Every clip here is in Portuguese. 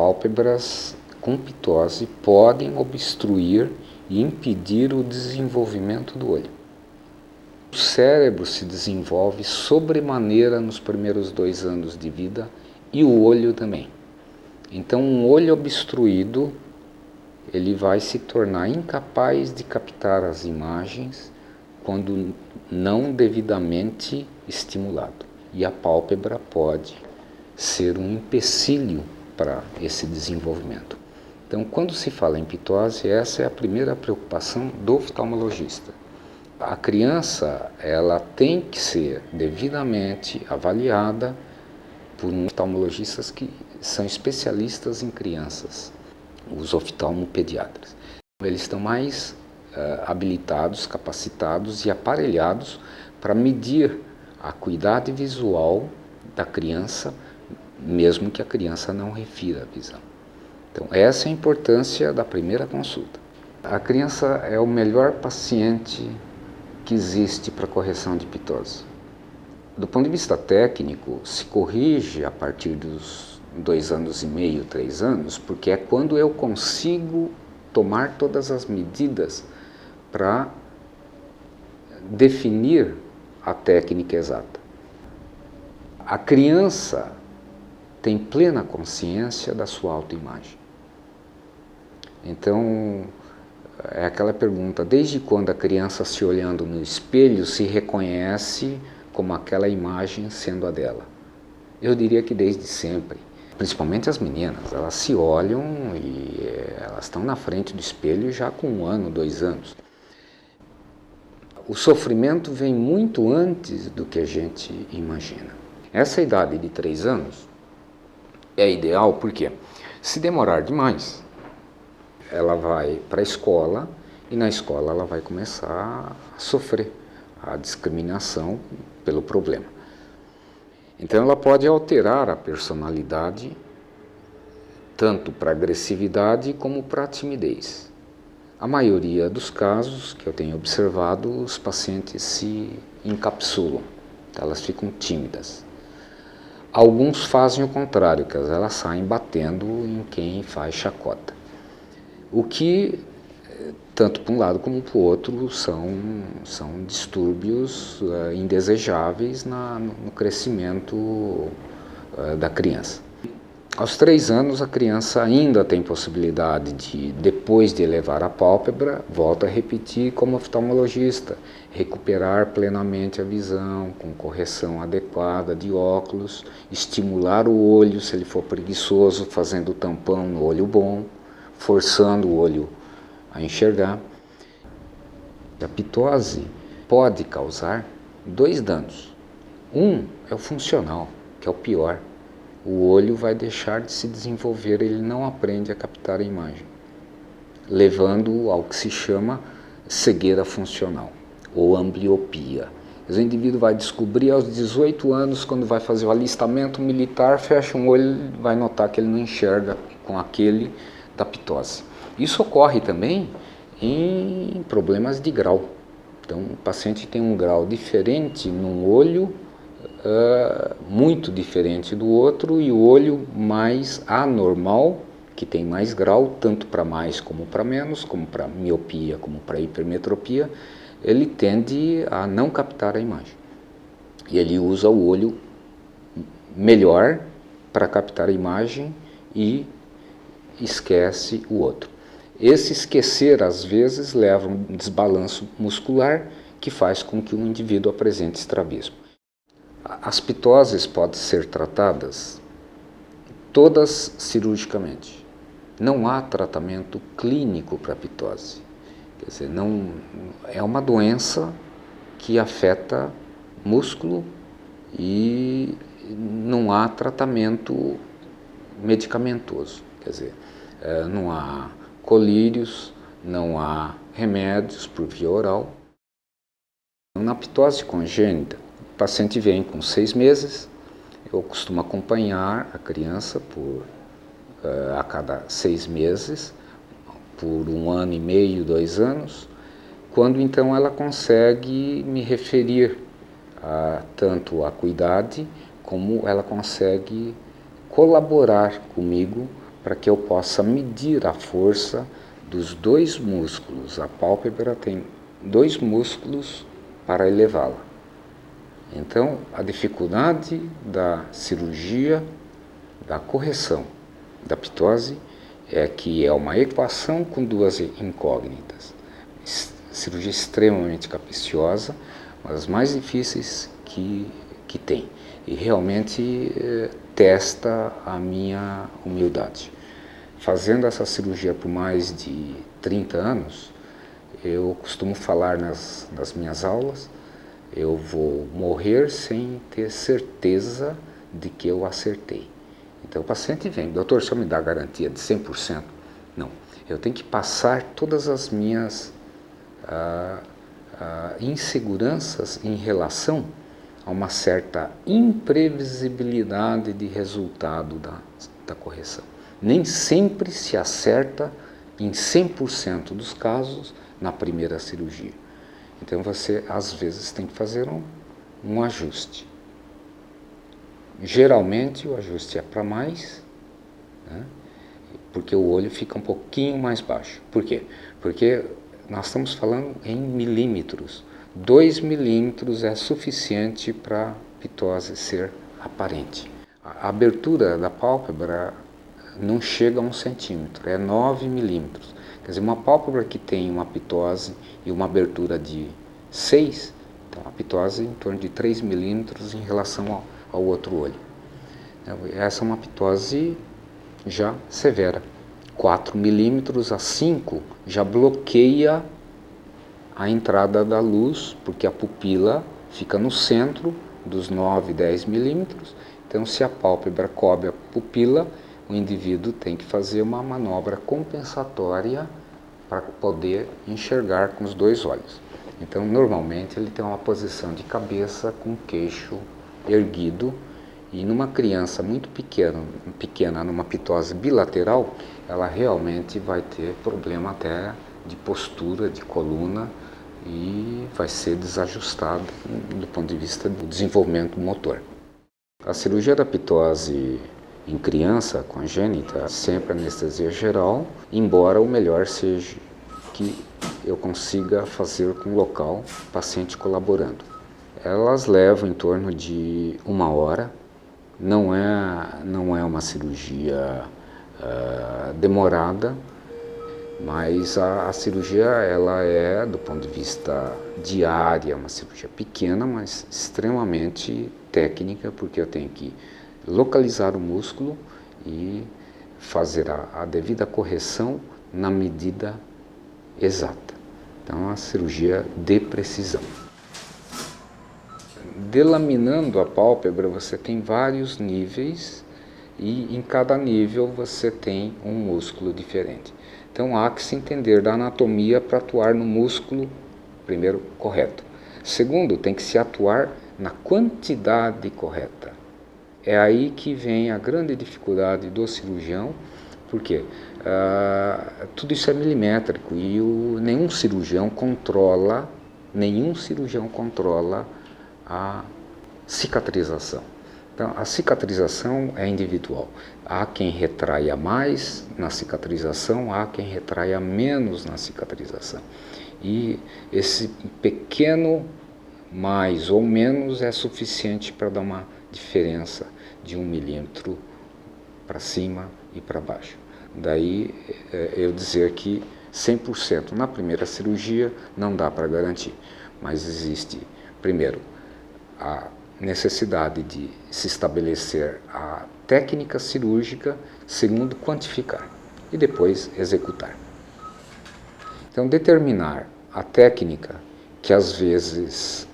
pálpebras com pitose podem obstruir e impedir o desenvolvimento do olho. O cérebro se desenvolve sobremaneira nos primeiros 2 anos de vida e o olho também. Então, um olho obstruído, ele vai se tornar incapaz de captar as imagens quando não devidamente estimulado. E a pálpebra pode ser um empecilho para esse desenvolvimento. Então, quando se fala em pitose, essa é a primeira preocupação do oftalmologista. A criança, ela tem que ser devidamente avaliada por oftalmologistas que são especialistas em crianças, os oftalmopediatras. Eles estão mais habilitados, capacitados e aparelhados para medir a acuidade visual da criança, mesmo que a criança não refira a visão. Então, essa é a importância da primeira consulta. A criança é o melhor paciente que existe para correção de pitose. Do ponto de vista técnico, se corrige a partir dos 2 anos e meio, 3 anos, porque é quando eu consigo tomar todas as medidas para definir a técnica exata. A criança tem plena consciência da sua autoimagem. Então, é aquela pergunta, desde quando a criança se olhando no espelho se reconhece como aquela imagem sendo a dela? Eu diria que desde sempre. Principalmente as meninas, elas se olham e elas estão na frente do espelho já com 1 ano, 2 anos. O sofrimento vem muito antes do que a gente imagina. Essa idade de 3 anos é ideal porque, se demorar demais, ela vai para a escola e na escola ela vai começar a sofrer a discriminação pelo problema. Então ela pode alterar a personalidade tanto para agressividade como para timidez. A maioria dos casos que eu tenho observado, os pacientes se encapsulam, elas ficam tímidas. Alguns fazem o contrário, que elas saem batendo em quem faz chacota. O que, tanto para um lado como para o outro, são distúrbios indesejáveis no crescimento da criança. Aos 3 anos, a criança ainda tem possibilidade de, depois de elevar a pálpebra, volta a repetir como oftalmologista, recuperar plenamente a visão, com correção adequada de óculos, estimular o olho, se ele for preguiçoso, fazendo tampão no olho bom, forçando o olho a enxergar. A pitose pode causar 2 danos. Um é o funcional, que é o pior. O olho vai deixar de se desenvolver, ele não aprende a captar a imagem, levando ao que se chama cegueira funcional, ou ambliopia. O indivíduo vai descobrir aos 18 anos, quando vai fazer o alistamento militar, fecha um olho e vai notar que ele não enxerga com aquele da pitose. Isso ocorre também em problemas de grau. Então, o paciente tem um grau diferente num olho, muito diferente do outro, e o olho mais anormal, que tem mais grau, tanto para mais como para menos, como para miopia, como para hipermetropia, ele tende a não captar a imagem. E ele usa o olho melhor para captar a imagem e esquece o outro. Esse esquecer, às vezes, leva a um desbalanço muscular que faz com que o indivíduo apresente estrabismo. As pitoses podem ser tratadas todas cirurgicamente. Não há tratamento clínico para a pitose. Quer dizer, não, é uma doença que afeta músculo e não há tratamento medicamentoso. Quer dizer, não há colírios, não há remédios por via oral. Na pitose congênita, o paciente vem com 6 meses, eu costumo acompanhar a criança a cada 6 meses, por 1 ano e meio, 2 anos, quando então ela consegue me referir tanto a acuidade, como ela consegue colaborar comigo para que eu possa medir a força dos dois músculos. A pálpebra tem dois músculos para elevá-la. Então, a dificuldade da cirurgia, da correção da ptose, é que é uma equação com duas incógnitas. Cirurgia extremamente capciosa, uma das mais difíceis que tem. E realmente testa a minha humildade. Fazendo essa cirurgia por mais de 30 anos, eu costumo falar nas minhas aulas, eu vou morrer sem ter certeza de que eu acertei. Então o paciente vem, doutor, o senhor me dá garantia de 100%? Não, eu tenho que passar todas as minhas inseguranças em relação a uma certa imprevisibilidade de resultado da correção. Nem sempre se acerta em 100% dos casos na primeira cirurgia. Então você às vezes tem que fazer um ajuste. Geralmente o ajuste é para mais, né? Porque o olho fica um pouquinho mais baixo. Por quê? Porque nós estamos falando em milímetros. 2 milímetros é suficiente para a ptose ser aparente. A abertura da pálpebra não chega a 1 centímetro, é 9 milímetros. Quer dizer, uma pálpebra que tem uma ptose e uma abertura de 6, então a ptose em torno de 3 milímetros em relação ao outro olho. Essa é uma ptose já severa. 4 milímetros a 5 já bloqueia a entrada da luz, porque a pupila fica no centro dos 9, 10 milímetros. Então, se a pálpebra cobre a pupila, o indivíduo tem que fazer uma manobra compensatória para poder enxergar com os dois olhos. Então, normalmente, ele tem uma posição de cabeça com o queixo erguido, e numa criança muito pequena, numa ptose bilateral, ela realmente vai ter problema até de postura, de coluna, e vai ser desajustada do ponto de vista do desenvolvimento motor. A cirurgia da ptose em criança congênita, sempre anestesia geral, embora o melhor seja que eu consiga fazer com o local, paciente colaborando. Elas levam em torno de 1 hora, não é uma cirurgia demorada, mas a cirurgia ela é, do ponto de vista diário, uma cirurgia pequena, mas extremamente técnica, porque eu tenho que localizar o músculo e fazer a devida correção na medida exata. Então, é uma cirurgia de precisão. Delaminando a pálpebra, você tem vários níveis e em cada nível você tem um músculo diferente. Então há que se entender da anatomia para atuar no músculo, primeiro, correto. Segundo, tem que se atuar na quantidade correta. É aí que vem a grande dificuldade do cirurgião, porque tudo isso é milimétrico e nenhum cirurgião controla a cicatrização. Então, a cicatrização é individual. Há quem retraia mais na cicatrização, há quem retraia menos na cicatrização. E esse pequeno mais ou menos é suficiente para dar uma diferença de 1 milímetro para cima e para baixo. Daí eu dizer que 100% na primeira cirurgia não dá para garantir, mas existe, primeiro, a necessidade de se estabelecer a técnica cirúrgica, segundo, quantificar e depois executar. Então, determinar a técnica, que às vezes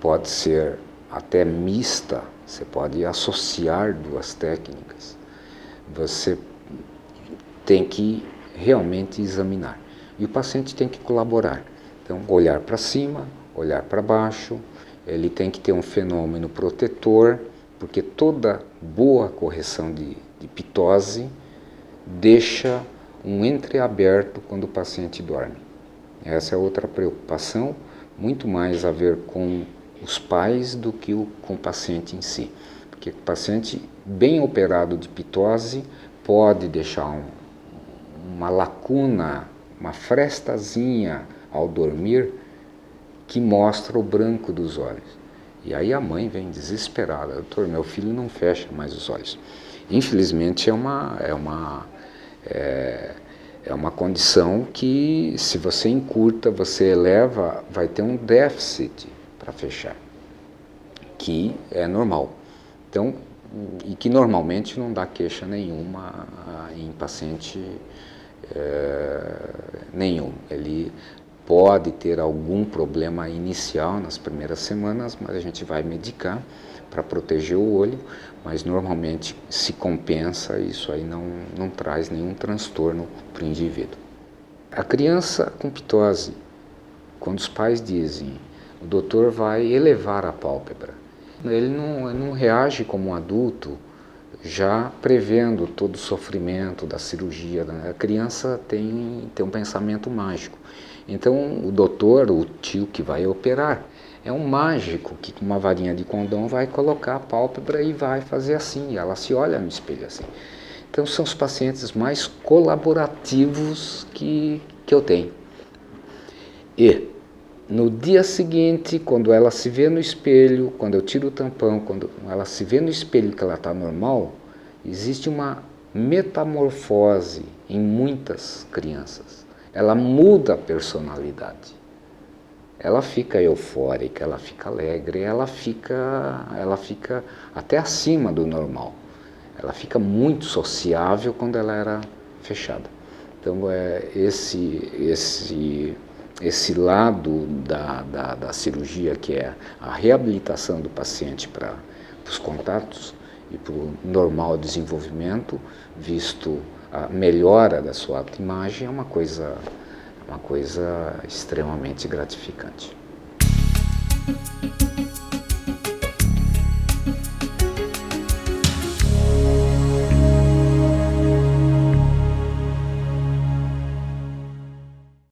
pode ser até mista, você pode associar duas técnicas, você tem que realmente examinar. E o paciente tem que colaborar. Então, olhar para cima, olhar para baixo, ele tem que ter um fenômeno protetor, porque toda boa correção de ptose deixa um entreaberto quando o paciente dorme. Essa é outra preocupação, muito mais a ver com os pais do que com o paciente em si. Porque o paciente bem operado de ptose pode deixar uma lacuna, uma frestazinha ao dormir que mostra o branco dos olhos. E aí a mãe vem desesperada: doutor, meu filho não fecha mais os olhos. Infelizmente é uma condição que, se você encurta, você eleva, vai ter um déficit para fechar, que é normal. Então, e que normalmente não dá queixa nenhuma em paciente nenhum. Ele pode ter algum problema inicial nas primeiras semanas, mas a gente vai medicar para proteger o olho, mas normalmente se compensa, isso aí não traz nenhum transtorno para o indivíduo. A criança com ptose, quando os pais dizem, o doutor vai elevar a pálpebra, ele não reage como um adulto, já prevendo todo o sofrimento da cirurgia. A criança tem um pensamento mágico. Então o doutor, o tio que vai operar, é um mágico que com uma varinha de condão vai colocar a pálpebra e vai fazer assim, e ela se olha no espelho assim. Então são os pacientes mais colaborativos que eu tenho. E no dia seguinte, quando ela se vê no espelho, quando eu tiro o tampão, quando ela se vê no espelho que ela está normal, existe uma metamorfose em muitas crianças. Ela muda a personalidade. Ela fica eufórica, ela fica alegre, ela fica até acima do normal. Ela fica muito sociável quando ela era fechada. Então esse lado da cirurgia, que é a reabilitação do paciente para os contatos e para o normal desenvolvimento, visto a melhora da sua autoimagem, é uma coisa extremamente gratificante.